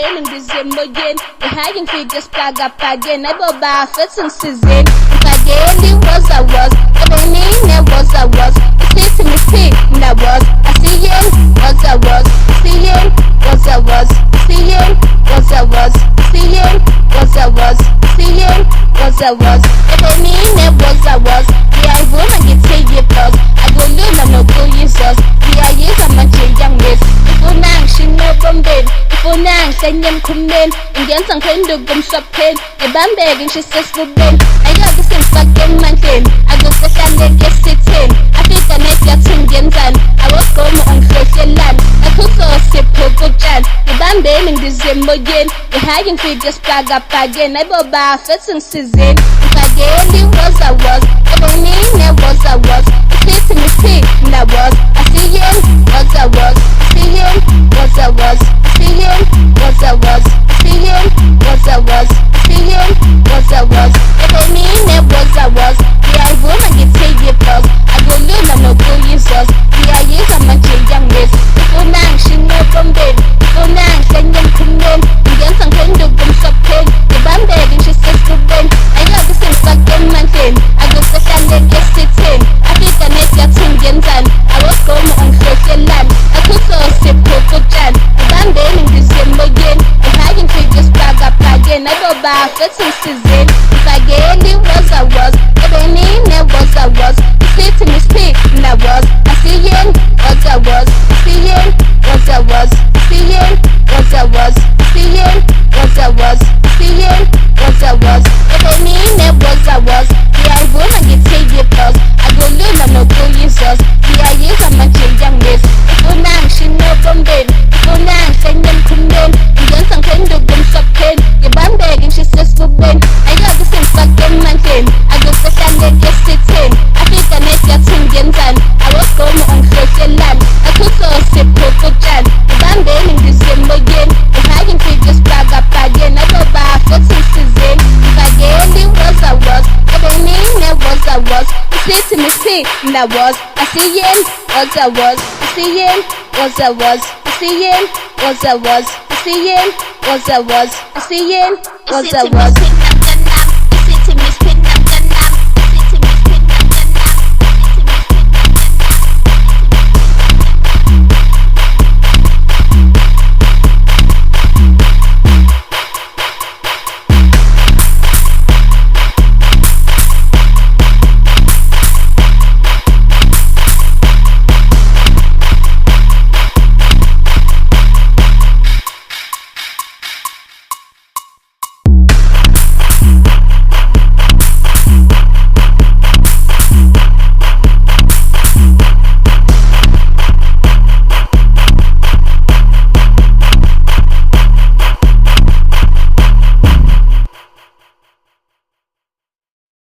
Ibambeni ngizemboyeni Ihaying figures plug up again Iboba fetting season Ifageli Woza was Ebenine Woza was It's me see na was I see him Woza was See him Woza was See him Woza was See him Woza was See him Woza was Ebenine Woza was Yeah, I wanna get take plus I go learn I'm not go Jesus Yeah, yes, I'm a young miss Ifunang Shinobombe Ifunang Senyam Kumen Indian Sankendo Gum Shopping Ibambeg and she says for Ben I got the same fucking mountain I go to Shanley get sitting Afika net ya Tungensan I was going on social land I put so sip Pogo Jan Ibambeg in December again Ihaying figures plug up again I bought bar fetting season Ifageli Woza was Ebenine Woza was It's me see na was I see him Woza was See him Woza was See him Woza was See him Woza was See him Woza was Ebenine Woza was Yeah, I wanna get take plus I go learn I'm not go Jesus Yeah, yes, I'm a young miss Ifunang Shinobombe Ifunang Senyam Kumen Indian Sankendo Gum Shopping Ibambeg and she says for Ben I got the same fucking mountain I go to Shanley get sitting Afika net ya Tungensan I was going on social land I could so sip Pogo Jan Ibambeg in December again Ihaying figures plug up again I go bar fetting season Ifageli Woza was Ebenine Woza was It's me speak na was I see him Woza was See him Woza was See him Woza was See him Woza was See him Woza was Ebenine Woza was Yeah, I wanna get take plus I go learn I'm not go Jesus Yeah, yes, I'm a young miss Ifunang Shinobombe Ifunang Senyam Kumen Indian Sankendo Gum Shopping Ibambeg and she says for Ben I got the same fucking mountain I go to Shanley get sitting Afika net ya Tungensan I was going on social land I could so sip Pogo Jan Ibambeg in December again Ihaying figures plug up again I go bar fetting season Ifageli Woza was Ebenine Woza was It's me see na was I see him Woza was I see him Woza was I see him Woza was I see him Woza was I see him Woza was